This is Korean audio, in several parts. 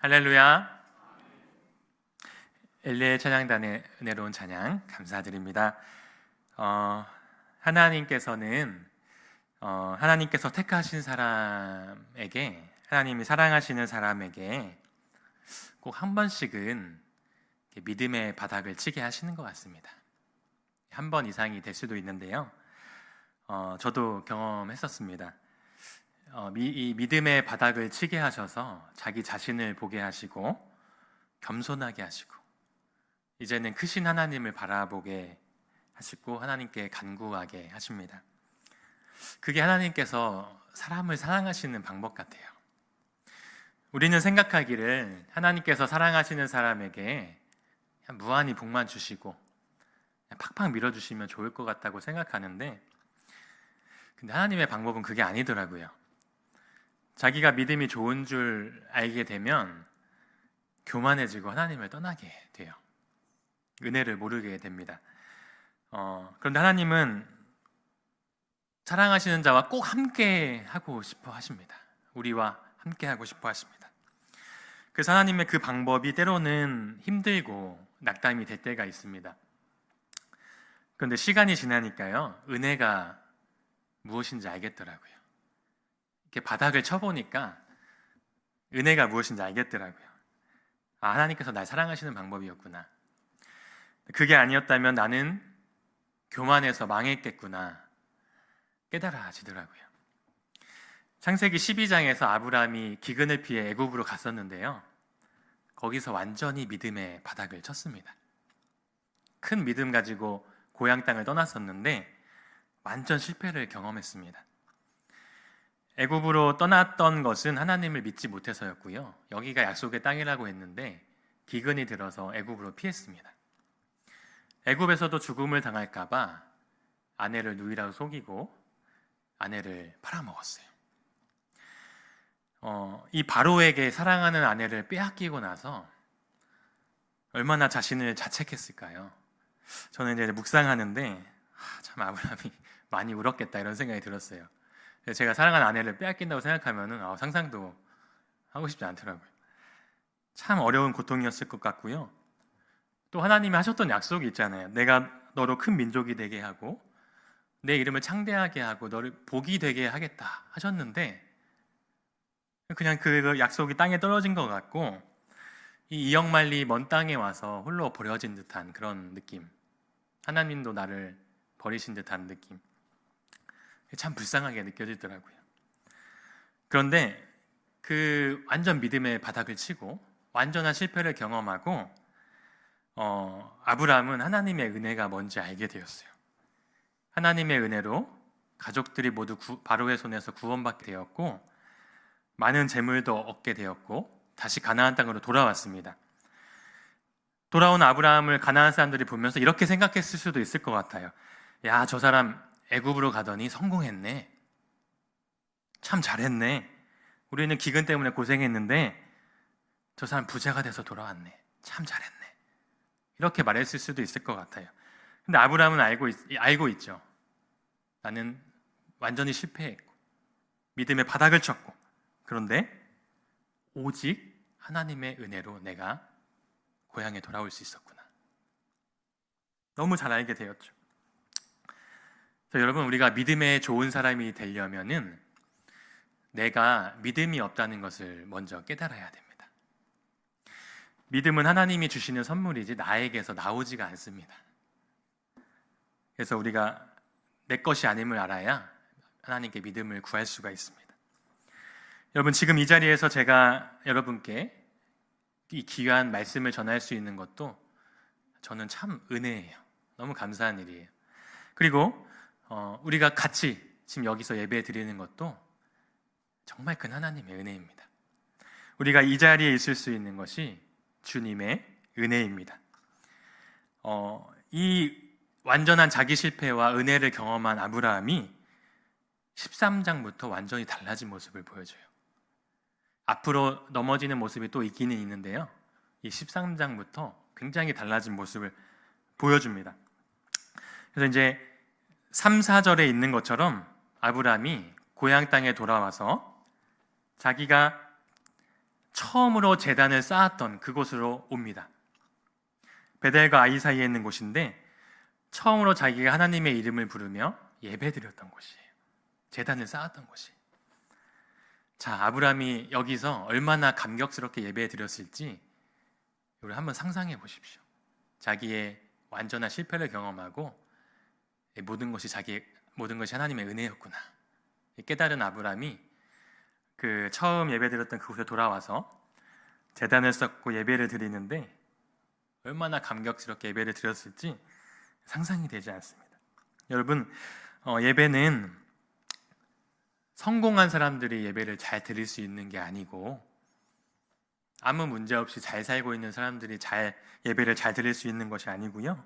할렐루야. 엘리의 찬양단의 은혜로운 찬양 감사드립니다. 하나님께서는 하나님께서 택하신 사람에게, 하나님이 사랑하시는 사람에게 꼭 한 번씩은 믿음의 바닥을 치게 하시는 것 같습니다. 한 번 이상이 될 수도 있는데요. 저도 경험했었습니다. 이 믿음의 바닥을 치게 하셔서 자기 자신을 보게 하시고 겸손하게 하시고 이제는 크신 하나님을 바라보게 하시고 하나님께 간구하게 하십니다. 그게 하나님께서 사람을 사랑하시는 방법 같아요. 우리는 생각하기를 하나님께서 사랑하시는 사람에게 무한히 복만 주시고 팍팍 밀어주시면 좋을 것 같다고 생각하는데, 근데 하나님의 방법은 그게 아니더라고요. 자기가 믿음이 좋은 줄 알게 되면 교만해지고 하나님을 떠나게 돼요. 은혜를 모르게 됩니다. 그런데 하나님은 사랑하시는 자와 꼭 함께 하고 싶어 하십니다. 우리와 함께 하고 싶어 하십니다. 그래서 하나님의 그 방법이 때로는 힘들고 낙담이 될 때가 있습니다. 그런데 시간이 지나니까요, 은혜가 무엇인지 알겠더라고요. 이렇게 바닥을 쳐보니까 은혜가 무엇인지 알겠더라고요. 하나님께서 날 사랑하시는 방법이었구나. 그게 아니었다면 나는 교만해서 망했겠구나 깨달아지더라고요. 창세기 12장에서 아브라함이 기근을 피해 애굽으로 갔었는데요, 거기서 완전히 믿음의 바닥을 쳤습니다. 큰 믿음 가지고 고향 땅을 떠났었는데 완전 실패를 경험했습니다. 애굽으로 떠났던 것은 하나님을 믿지 못해서였고요, 여기가 약속의 땅이라고 했는데 기근이 들어서 애굽으로 피했습니다. 애굽에서도 죽음을 당할까 봐 아내를 누이라고 속이고 아내를 팔아먹었어요. 이 바로에게 사랑하는 아내를 빼앗기고 나서 얼마나 자신을 자책했을까요? 저는 이제 묵상하는데 참 아브라함이 많이 울었겠다 이런 생각이 들었어요. 제가 사랑하는 아내를 빼앗긴다고 생각하면 상상도 하고 싶지 않더라고요. 참 어려운 고통이었을 것 같고요. 또 하나님이 하셨던 약속이 있잖아요. 내가 너로 큰 민족이 되게 하고 내 이름을 창대하게 하고 너를 복이 되게 하겠다 하셨는데, 그냥 그 약속이 땅에 떨어진 것 같고 이 이역만리 먼 땅에 와서 홀로 버려진 듯한 그런 느낌, 하나님도 나를 버리신 듯한 느낌, 참 불쌍하게 느껴지더라고요. 그런데 그 완전 믿음의 바닥을 치고 완전한 실패를 경험하고 아브라함은 하나님의 은혜가 뭔지 알게 되었어요. 하나님의 은혜로 가족들이 모두 바로의 손에서 구원받게 되었고 많은 재물도 얻게 되었고 다시 가나안 땅으로 돌아왔습니다. 돌아온 아브라함을 가나안 사람들이 보면서 이렇게 생각했을 수도 있을 것 같아요. 야, 저 사람 애굽으로 가더니 성공했네. 참 잘했네. 우리는 기근 때문에 고생했는데 저 사람 부자가 돼서 돌아왔네. 참 잘했네. 이렇게 말했을 수도 있을 것 같아요. 근데 아브라함은 알고 있죠. 나는 완전히 실패했고 믿음의 바닥을 쳤고, 그런데 오직 하나님의 은혜로 내가 고향에 돌아올 수 있었구나. 너무 잘 알게 되었죠. 여러분, 우리가 믿음에 좋은 사람이 되려면은 내가 믿음이 없다는 것을 먼저 깨달아야 됩니다. 믿음은 하나님이 주시는 선물이지 나에게서 나오지가 않습니다. 그래서 우리가 내 것이 아님을 알아야 하나님께 믿음을 구할 수가 있습니다. 여러분, 지금 이 자리에서 제가 여러분께 이 귀한 말씀을 전할 수 있는 것도 저는 참 은혜예요. 너무 감사한 일이에요. 그리고 우리가 같이 지금 여기서 예배 드리는 것도 정말 큰 하나님의 은혜입니다. 우리가 이 자리에 있을 수 있는 것이 주님의 은혜입니다. 이 완전한 자기 실패와 은혜를 경험한 아브라함이 13장부터 완전히 달라진 모습을 보여줘요. 앞으로 넘어지는 모습이 또 있기는 있는데요, 이 13장부터 굉장히 달라진 모습을 보여줍니다. 그래서 이제 3, 4절에 있는 것처럼 아브라함이 고향 땅에 돌아와서 자기가 처음으로 제단을 쌓았던 그곳으로 옵니다. 베델과 아이 사이에 있는 곳인데 처음으로 자기가 하나님의 이름을 부르며 예배드렸던 곳이에요. 제단을 쌓았던 곳이. 자, 아브라함이 여기서 얼마나 감격스럽게 예배드렸을지 우리 한번 상상해 보십시오. 자기의 완전한 실패를 경험하고 모든 것이 하나님의 은혜였구나 깨달은 아브라함이 그 처음 예배드렸던 그곳에 돌아와서 제단을 쌓고 예배를 드리는데 얼마나 감격스럽게 예배를 드렸을지 상상이 되지 않습니다. 여러분, 예배는 성공한 사람들이 예배를 잘 드릴 수 있는 게 아니고 아무 문제 없이 잘 살고 있는 사람들이 예배를 잘 드릴 수 있는 것이 아니고요.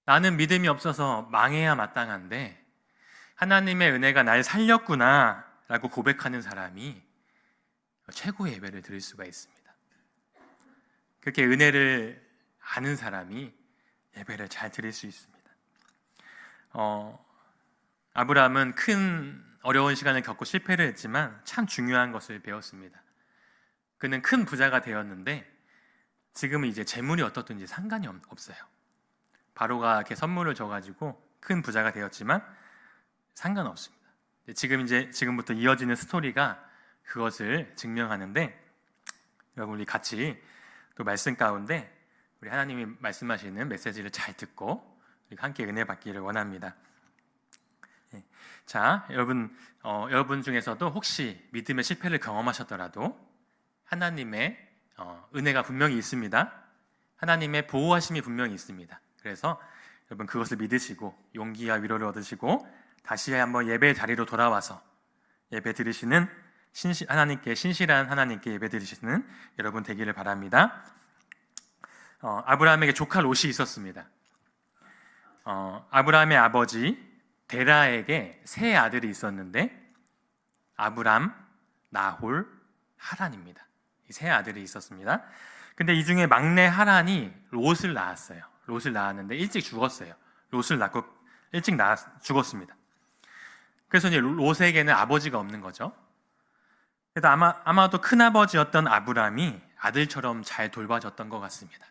나는 믿음이 없어서 망해야 마땅한데 하나님의 은혜가 날 살렸구나 라고 고백하는 사람이 최고의 예배를 드릴 수가 있습니다. 그렇게 은혜를 아는 사람이 예배를 잘 드릴 수 있습니다. 아브라함은 큰 어려운 시간을 겪고 실패를 했지만 참 중요한 것을 배웠습니다. 그는 큰 부자가 되었는데 지금은 이제 재물이 어떻든지 상관이 없어요. 바로가 이렇게 선물을 줘가지고 큰 부자가 되었지만 상관없습니다. 지금부터 이어지는 스토리가 그것을 증명하는데 여러분 우리 같이 또 말씀 가운데 우리 하나님이 말씀하시는 메시지를 잘 듣고 우리 함께 은혜 받기를 원합니다. 자, 여러분 중에서도 혹시 믿음의 실패를 경험하셨더라도 하나님의 은혜가 분명히 있습니다. 하나님의 보호하심이 분명히 있습니다. 그래서 여러분 그것을 믿으시고 용기와 위로를 얻으시고 다시 한번 예배의 자리로 돌아와서 예배 드리시는 신실한 하나님께 예배 드리시는 여러분 되기를 바랍니다. 아브라함에게 조카 롯이 있었습니다. 아브라함의 아버지 데라에게 세 아들이 있었는데 아브람, 나홀, 하란입니다. 이 세 아들이 있었습니다. 근데 이 중에 막내 하란이 롯을 낳았어요. 롯을 낳았는데 일찍 죽었어요. 롯을 낳고 일찍 죽었습니다. 그래서 이제 롯에게는 아버지가 없는 거죠. 그래서 아마도 큰아버지였던 아브람이 아들처럼 잘 돌봐줬던 것 같습니다.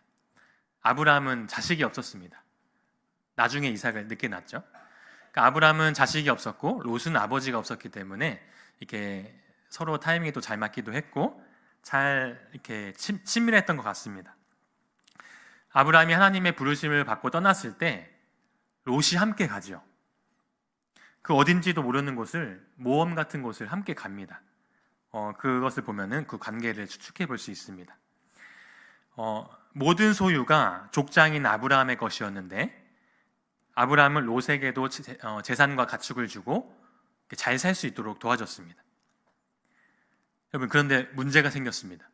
아브람은 자식이 없었습니다. 나중에 이삭을 늦게 낳았죠. 그러니까 아브람은 자식이 없었고 롯은 아버지가 없었기 때문에 이렇게 서로 타이밍이 또 잘 맞기도 했고 잘 이렇게 친밀했던 것 같습니다. 아브람이 하나님의 부르심을 받고 떠났을 때 롯이 함께 가죠. 그 어딘지도 모르는 곳을 모험 같은 곳을 함께 갑니다. 그것을 보면은 그 관계를 추측해 볼 수 있습니다. 모든 소유가 족장인 아브라함의 것이었는데 아브라함은 롯에게도 재산과 가축을 주고 잘 살 수 있도록 도와줬습니다. 여러분 그런데 문제가 생겼습니다.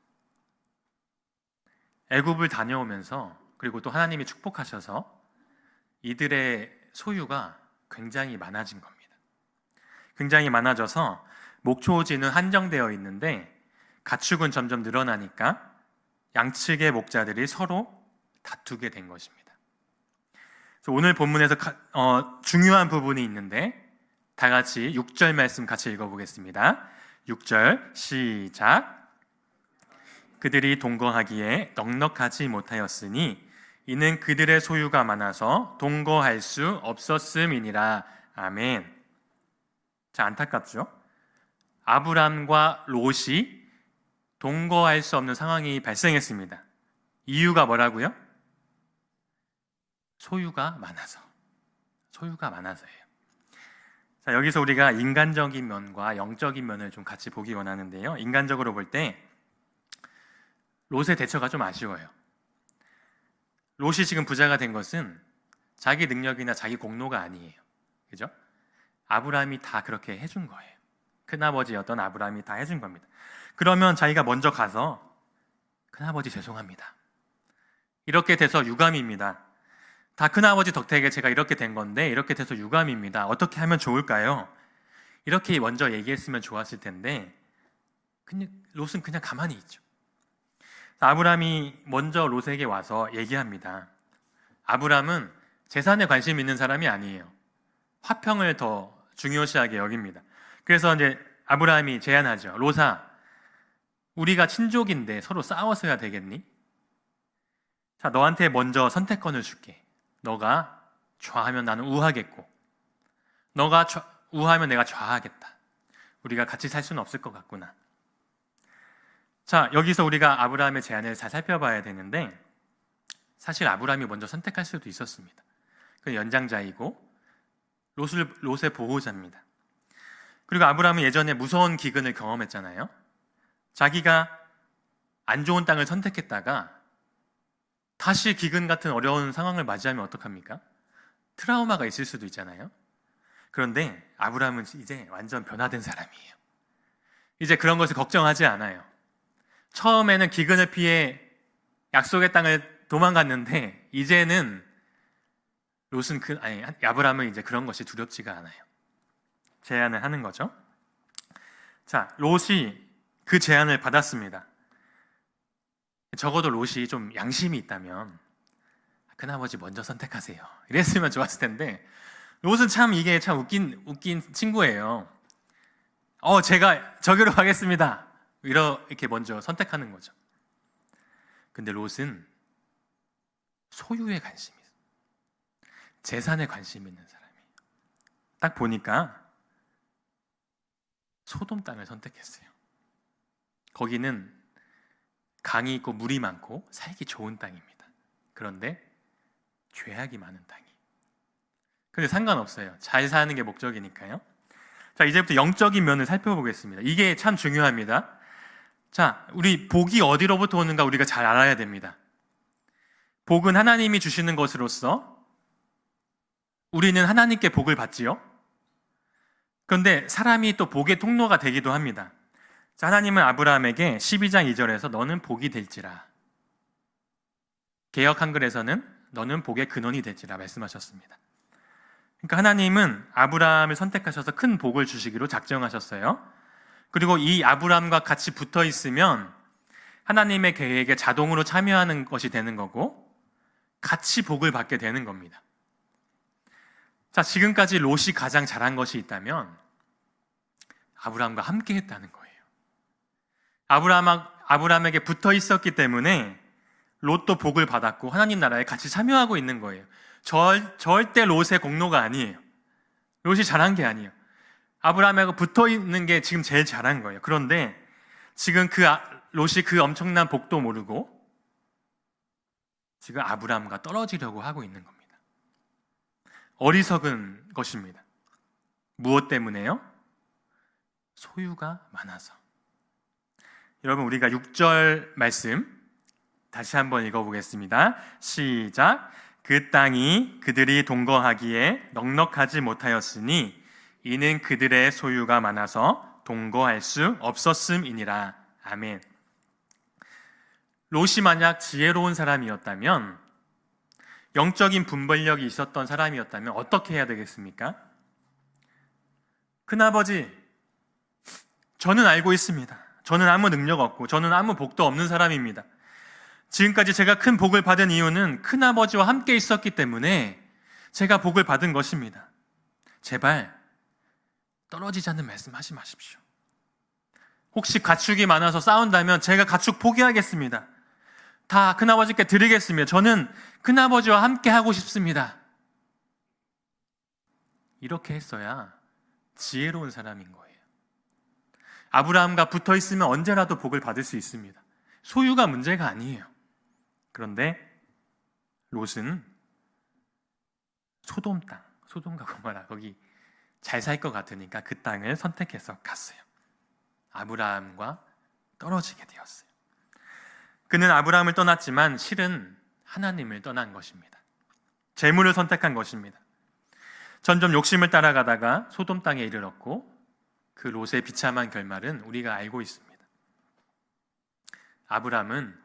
애굽을 다녀오면서 그리고 또 하나님이 축복하셔서 이들의 소유가 굉장히 많아진 겁니다. 굉장히 많아져서 목초지는 한정되어 있는데 가축은 점점 늘어나니까 양측의 목자들이 서로 다투게 된 것입니다. 그래서 오늘 본문에서 중요한 부분이 있는데 다 같이 6절 말씀 같이 읽어보겠습니다. 6절 시작. 그들이 동거하기에 넉넉하지 못하였으니 이는 그들의 소유가 많아서 동거할 수 없었음이니라. 아멘. 자, 안타깝죠? 아브람과 롯이 동거할 수 없는 상황이 발생했습니다. 이유가 뭐라고요? 소유가 많아서예요. 자, 여기서 우리가 인간적인 면과 영적인 면을 좀 같이 보기 원하는데요. 인간적으로 볼 때 롯의 대처가 좀 아쉬워요. 롯이 지금 부자가 된 것은 자기 능력이나 자기 공로가 아니에요. 그죠? 아브라함이 다 그렇게 해준 거예요. 큰아버지였던 아브라함이 다 해준 겁니다. 그러면 자기가 먼저 가서 큰아버지 죄송합니다. 이렇게 돼서 유감입니다. 다 큰아버지 덕택에 제가 이렇게 된 건데 이렇게 돼서 유감입니다. 어떻게 하면 좋을까요? 이렇게 먼저 얘기했으면 좋았을 텐데 롯은 그냥 가만히 있죠. 아브라함이 먼저 롯에게 와서 얘기합니다. 아브라함은 재산에 관심 있는 사람이 아니에요. 화평을 더 중요시하게 여깁니다. 그래서 이제 아브라함이 제안하죠. 롯아, 우리가 친족인데 서로 싸워서야 되겠니? 자, 너한테 먼저 선택권을 줄게. 너가 좌하면 나는 우하겠고, 너가 우하면 내가 좌하겠다. 우리가 같이 살 수는 없을 것 같구나. 자, 여기서 우리가 아브라함의 제안을 잘 살펴봐야 되는데, 사실 아브라함이 먼저 선택할 수도 있었습니다. 그 연장자이고 롯의 보호자입니다. 그리고 아브라함은 예전에 무서운 기근을 경험했잖아요. 자기가 안 좋은 땅을 선택했다가 다시 기근 같은 어려운 상황을 맞이하면 어떡합니까? 트라우마가 있을 수도 있잖아요. 그런데 아브라함은 이제 완전 변화된 사람이에요. 이제 그런 것을 걱정하지 않아요. 처음에는 기근을 피해 약속의 땅을 도망갔는데 이제는 아브라함은 이제 그런 것이 두렵지가 않아요. 제안을 하는 거죠. 자, 롯이 그 제안을 받았습니다. 적어도 롯이 좀 양심이 있다면 큰아버지 먼저 선택하세요 이랬으면 좋았을 텐데, 롯은 참 이게 참 웃긴 친구예요. 제가 저기로 가겠습니다 이렇게 먼저 선택하는 거죠. 근데 롯은 소유에 관심이 있어요. 재산에 관심 있는 사람이에요. 딱 보니까 소돔 땅을 선택했어요. 거기는 강이 있고 물이 많고 살기 좋은 땅입니다. 그런데 죄악이 많은 땅이. 근데 상관없어요. 잘 사는 게 목적이니까요. 자, 이제부터 영적인 면을 살펴보겠습니다. 이게 참 중요합니다. 자, 우리 복이 어디로부터 오는가 우리가 잘 알아야 됩니다. 복은 하나님이 주시는 것으로서 우리는 하나님께 복을 받지요. 그런데 사람이 또 복의 통로가 되기도 합니다. 자, 하나님은 아브라함에게 12장 2절에서 너는 복이 될지라, 개역 한글에서는 너는 복의 근원이 될지라 말씀하셨습니다. 그러니까 하나님은 아브라함을 선택하셔서 큰 복을 주시기로 작정하셨어요. 그리고 이 아브라함과 같이 붙어 있으면 하나님의 계획에 자동으로 참여하는 것이 되는 거고 같이 복을 받게 되는 겁니다. 자, 지금까지 롯이 가장 잘한 것이 있다면 아브라함과 함께 했다는 거예요. 아브라함에게 붙어 있었기 때문에 롯도 복을 받았고 하나님 나라에 같이 참여하고 있는 거예요. 절대 롯의 공로가 아니에요. 롯이 잘한 게 아니에요. 아브라함하고 붙어 있는 게 지금 제일 잘한 거예요. 그런데 지금 롯이 그 엄청난 복도 모르고 지금 아브라함과 떨어지려고 하고 있는 겁니다. 어리석은 것입니다. 무엇 때문에요? 소유가 많아서. 여러분, 우리가 6절 말씀 다시 한번 읽어보겠습니다. 시작. 그 땅이 그들이 동거하기에 넉넉하지 못하였으니 이는 그들의 소유가 많아서 동거할 수 없었음이니라. 아멘. 롯이 만약 지혜로운 사람이었다면, 영적인 분별력이 있었던 사람이었다면 어떻게 해야 되겠습니까? 큰아버지, 저는 알고 있습니다. 저는 아무 능력 없고 저는 아무 복도 없는 사람입니다. 지금까지 제가 큰 복을 받은 이유는 큰아버지와 함께 있었기 때문에 제가 복을 받은 것입니다. 제발 떨어지지 않는 말씀하지 마십시오. 혹시 가축이 많아서 싸운다면 제가 가축 포기하겠습니다. 다 큰아버지께 드리겠습니다. 저는 큰아버지와 함께 하고 싶습니다. 이렇게 했어야 지혜로운 사람인 거예요. 아브라함과 붙어 있으면 언제라도 복을 받을 수 있습니다. 소유가 문제가 아니에요. 그런데 롯은 소돔 땅, 소돔과 고모라, 거기 잘 살 것 같으니까 그 땅을 선택해서 갔어요. 아브라함과 떨어지게 되었어요. 그는 아브라함을 떠났지만 실은 하나님을 떠난 것입니다. 재물을 선택한 것입니다. 점점 욕심을 따라가다가 소돔 땅에 이르렀고 그 롯의 비참한 결말은 우리가 알고 있습니다. 아브라함은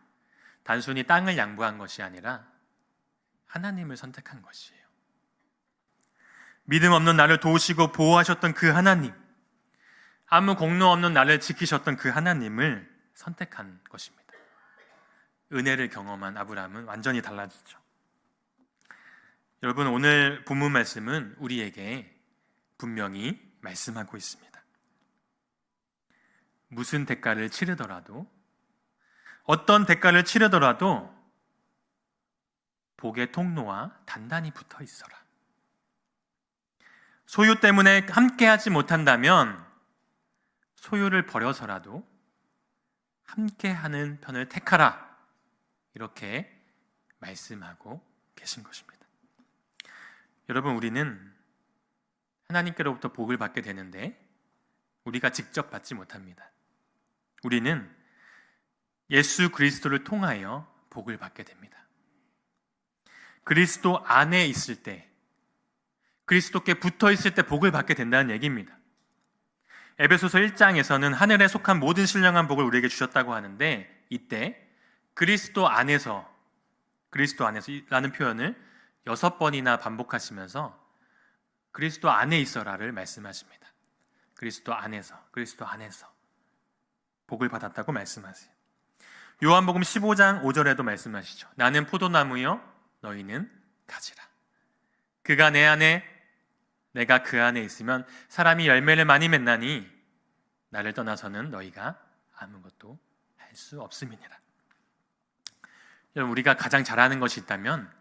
단순히 땅을 양보한 것이 아니라 하나님을 선택한 것이에요. 믿음 없는 나를 도우시고 보호하셨던 그 하나님, 아무 공로 없는 나를 지키셨던 그 하나님을 선택한 것입니다. 은혜를 경험한 아브라함은 완전히 달라지죠. 여러분, 오늘 본문 말씀은 우리에게 분명히 말씀하고 있습니다. 무슨 대가를 치르더라도 어떤 대가를 치르더라도 복의 통로와 단단히 붙어 있어라. 소유 때문에 함께하지 못한다면 소유를 버려서라도 함께하는 편을 택하라. 이렇게 말씀하고 계신 것입니다. 여러분, 우리는 하나님께로부터 복을 받게 되는데 우리가 직접 받지 못합니다. 우리는 예수 그리스도를 통하여 복을 받게 됩니다. 그리스도 안에 있을 때, 그리스도께 붙어 있을 때 복을 받게 된다는 얘기입니다. 에베소서 1장에서는 하늘에 속한 모든 신령한 복을 우리에게 주셨다고 하는데, 이때 그리스도 안에서라는 표현을 6번이나 반복하시면서 그리스도 안에 있어라를 말씀하십니다. 그리스도 안에서 복을 받았다고 말씀하세요. 요한복음 15장 5절에도 말씀하시죠. 나는 포도나무요 너희는 가지라. 그가 내 안에 내가 그 안에 있으면 사람이 열매를 많이 맺나니 나를 떠나서는 너희가 아무것도 할 수 없음이니라. 여러분, 우리가 가장 잘하는 것이 있다면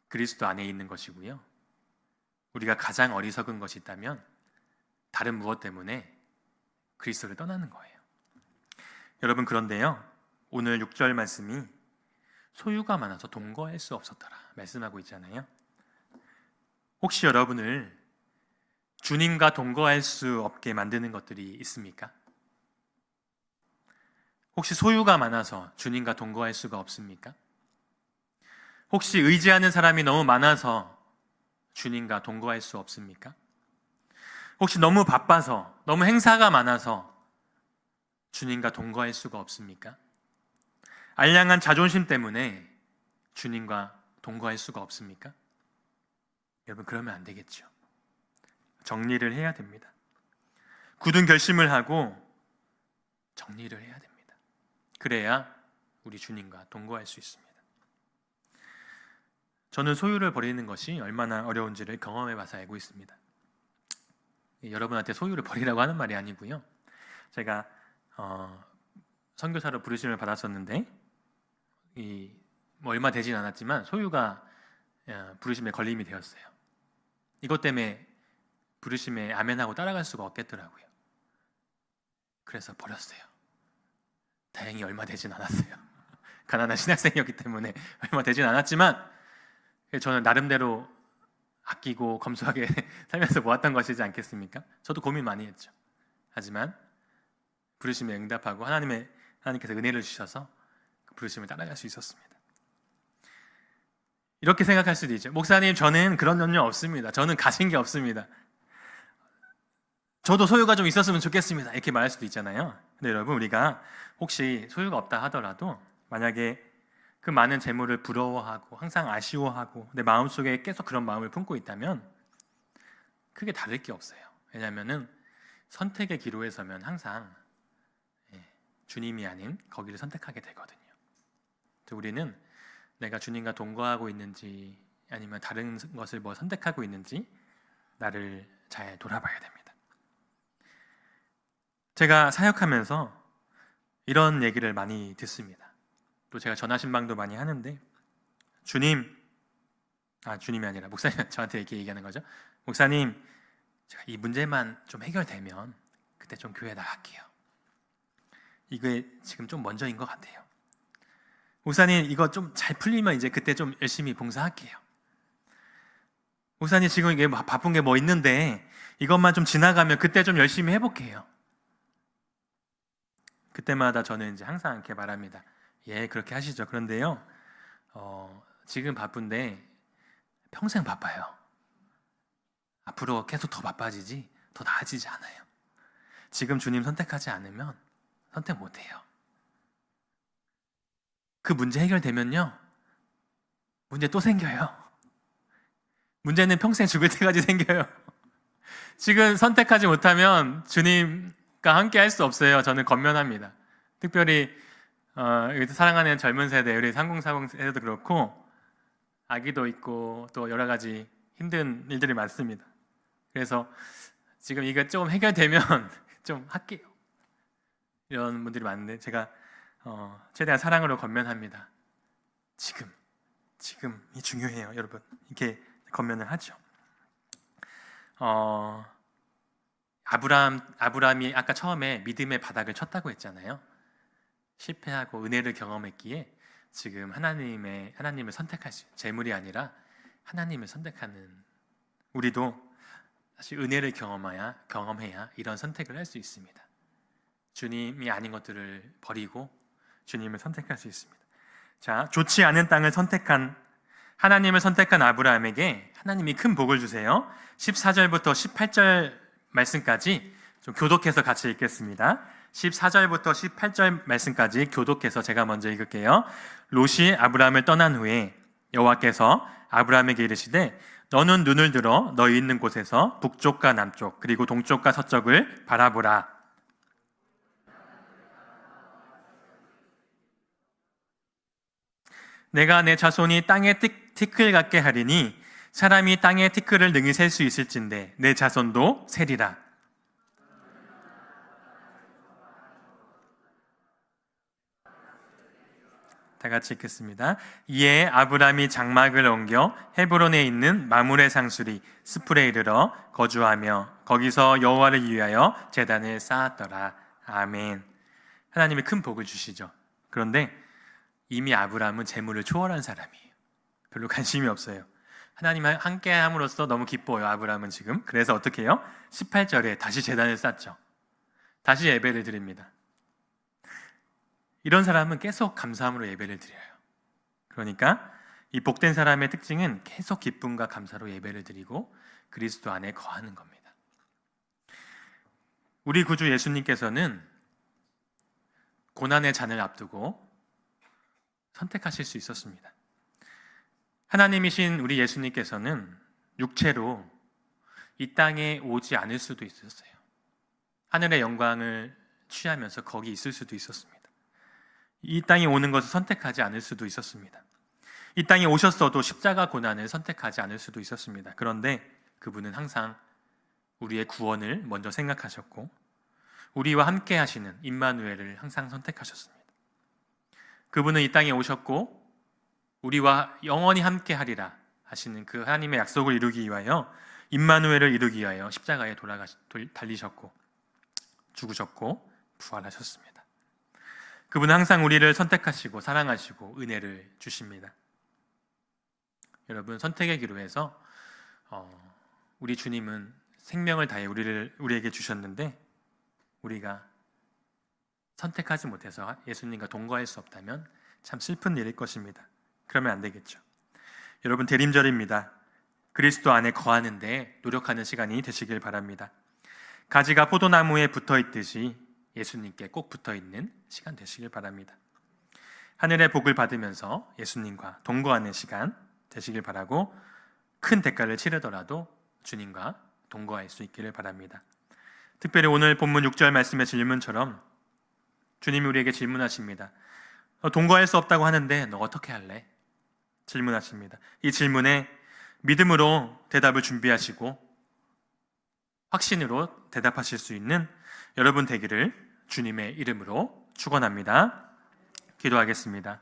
그리스도 안에 있는 것이고요, 우리가 가장 어리석은 것이 있다면 다른 무엇 때문에 그리스도를 떠나는 거예요. 여러분, 그런데요, 오늘 6절 말씀이 소유가 많아서 동거할 수 없었더라 말씀하고 있잖아요. 혹시 여러분을 주님과 동거할 수 없게 만드는 것들이 있습니까? 혹시 소유가 많아서 주님과 동거할 수가 없습니까? 혹시 의지하는 사람이 너무 많아서 주님과 동거할 수 없습니까? 혹시 너무 바빠서, 너무 행사가 많아서 주님과 동거할 수가 없습니까? 알량한 자존심 때문에 주님과 동거할 수가 없습니까? 여러분, 그러면 안 되겠죠. 정리를 해야 됩니다. 굳은 결심을 하고 정리를 해야 됩니다. 그래야 우리 주님과 동거할 수 있습니다. 저는 소유를 버리는 것이 얼마나 어려운지를 경험해 봐서 알고 있습니다. 여러분한테 소유를 버리라고 하는 말이 아니고요, 제가 선교사로 부르심을 받았었는데 얼마 되진 않았지만 소유가 부르심에 걸림이 되었어요. 이것 때문에 부르심에 아멘하고 따라갈 수가 없겠더라고요. 그래서 버렸어요. 다행히 얼마 되진 않았어요. 가난한 신학생이었기 때문에 얼마 되진 않았지만 저는 나름대로 아끼고 검소하게 살면서 모았던 것이지 않겠습니까? 저도 고민 많이 했죠. 하지만 부르심에 응답하고 하나님께서 은혜를 주셔서 그 부르심을 따라갈 수 있었습니다. 이렇게 생각할 수도 있죠. 목사님, 저는 그런 염려 없습니다. 저는 가진 게 없습니다. 저도 소유가 좀 있었으면 좋겠습니다. 이렇게 말할 수도 있잖아요. 근데 여러분, 우리가 혹시 소유가 없다 하더라도 만약에 그 많은 재물을 부러워하고 항상 아쉬워하고 내 마음속에 계속 그런 마음을 품고 있다면 크게 다를 게 없어요. 왜냐하면 선택의 기로에 서면 항상 주님이 아닌 거기를 선택하게 되거든요. 우리는 내가 주님과 동거하고 있는지 아니면 다른 것을 선택하고 있는지 나를 잘 돌아봐야 됩니다. 제가 사역하면서 이런 얘기를 많이 듣습니다. 또 제가 전화신방도 많이 하는데 주님이 아니라 목사님 저한테 이렇게 얘기하는 거죠. 목사님, 제가 이 문제만 좀 해결되면 그때 좀 교회 나갈게요. 이게 지금 좀 먼저인 것 같아요. 목사님, 이거 좀 잘 풀리면 이제 그때 좀 열심히 봉사할게요. 목사님, 지금 이게 바쁜 게 뭐 있는데 이것만 좀 지나가면 그때 좀 열심히 해볼게요. 그때마다 저는 이제 항상 이렇게 말합니다. 예, 그렇게 하시죠. 그런데요, 지금 바쁜데 평생 바빠요. 앞으로 계속 더 바빠지지 더 나아지지 않아요. 지금 주님 선택하지 않으면 선택 못해요. 그 문제 해결되면요, 문제 또 생겨요. 문제는 평생 죽을 때까지 생겨요. 지금 선택하지 못하면 주님과 함께 할 수 없어요. 저는 권면합니다. 특별히 사랑하는 젊은 세대, 우리 3040 세대도 그렇고 아기도 있고 또 여러 가지 힘든 일들이 많습니다. 그래서 지금 이게 좀 해결되면 좀 할게요. 이런 분들이 많은데 제가 최대한 사랑으로 건면합니다. 지금이 중요해요, 여러분. 이렇게 건면을 하죠. 아브라함이 아까 처음에 믿음의 바닥을 쳤다고 했잖아요. 실패하고 은혜를 경험했기에 지금 하나님을 선택할 수 있어요. 재물이 아니라 하나님을 선택하는, 우리도 사실 은혜를 경험해야 이런 선택을 할 수 있습니다. 주님이 아닌 것들을 버리고 주님을 선택할 수 있습니다. 자, 좋지 않은 땅을 하나님을 선택한 아브라함에게 하나님이 큰 복을 주세요. 14절부터 18절 말씀까지 좀 교독해서 같이 읽겠습니다. 14절부터 18절 말씀까지 교독해서 제가 먼저 읽을게요. 롯이 아브라함을 떠난 후에 여호와께서 아브라함에게 이르시되 너는 눈을 들어 너희 있는 곳에서 북쪽과 남쪽 그리고 동쪽과 서쪽을 바라보라. 내가 내 자손이 땅에 티끌 같게 하리니 사람이 땅에 티끌을 능히 셀 수 있을진데 내 자손도 세리라. 다 같이 읽겠습니다. 이에 아브라함이 장막을 옮겨 헤브론에 있는 마므레 상수리 스풀에 이르러 거주하며 거기서 여호와를 위하여 제단을 쌓았더라. 아멘. 하나님이 큰 복을 주시죠. 그런데 이미 아브라함은 재물을 초월한 사람이에요. 별로 관심이 없어요. 하나님과 함께 함으로써 너무 기뻐요, 아브라함은 지금. 그래서 어떻게 해요? 18절에 다시 제단을 쌓죠. 다시 예배를 드립니다. 이런 사람은 계속 감사함으로 예배를 드려요. 그러니까 이 복된 사람의 특징은 계속 기쁨과 감사로 예배를 드리고 그리스도 안에 거하는 겁니다. 우리 구주 예수님께서는 고난의 잔을 앞두고 선택하실 수 있었습니다. 하나님이신 우리 예수님께서는 육체로 이 땅에 오지 않을 수도 있었어요. 하늘의 영광을 취하면서 거기 있을 수도 있었습니다. 이 땅에 오는 것을 선택하지 않을 수도 있었습니다. 이 땅에 오셨어도 십자가 고난을 선택하지 않을 수도 있었습니다. 그런데 그분은 항상 우리의 구원을 먼저 생각하셨고 우리와 함께 하시는 임마누엘을 항상 선택하셨습니다. 그분은 이 땅에 오셨고 우리와 영원히 함께 하리라 하시는 그 하나님의 약속을 이루기 위하여 임마누엘을 이루기 위하여 십자가에 달리셨고 죽으셨고 부활하셨습니다. 그분은 항상 우리를 선택하시고 사랑하시고 은혜를 주십니다. 여러분, 선택의 기로에서 우리 주님은 생명을 다해 우리에게 주셨는데 우리가 선택하지 못해서 예수님과 동거할 수 없다면 참 슬픈 일일 것입니다. 그러면 안 되겠죠. 여러분, 대림절입니다. 그리스도 안에 거하는데 노력하는 시간이 되시길 바랍니다. 가지가 포도나무에 붙어있듯이 예수님께 꼭 붙어있는 시간 되시길 바랍니다. 하늘의 복을 받으면서 예수님과 동거하는 시간 되시길 바라고 큰 대가를 치르더라도 주님과 동거할 수 있기를 바랍니다. 특별히 오늘 본문 6절 말씀의 질문처럼 주님이 우리에게 질문하십니다. 동거할 수 없다고 하는데 너 어떻게 할래? 질문하십니다. 이 질문에 믿음으로 대답을 준비하시고 확신으로 대답하실 수 있는 여러분 되기를 주님의 이름으로 축원합니다. 기도하겠습니다.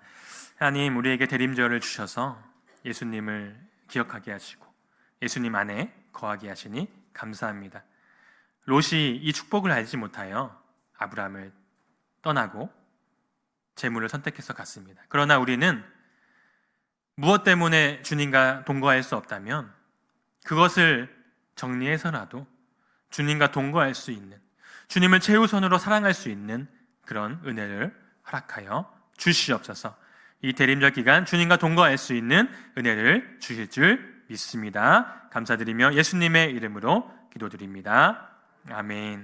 하나님, 우리에게 대림절을 주셔서 예수님을 기억하게 하시고 예수님 안에 거하게 하시니 감사합니다. 롯이 이 축복을 알지 못하여 아브라함을 떠나고 재물을 선택해서 갔습니다. 그러나 우리는 무엇 때문에 주님과 동거할 수 없다면 그것을 정리해서라도 주님과 동거할 수 있는, 주님을 최우선으로 사랑할 수 있는 그런 은혜를 허락하여 주시옵소서. 이 대림절 기간 주님과 동거할 수 있는 은혜를 주실 줄 믿습니다. 감사드리며 예수님의 이름으로 기도드립니다. 아멘.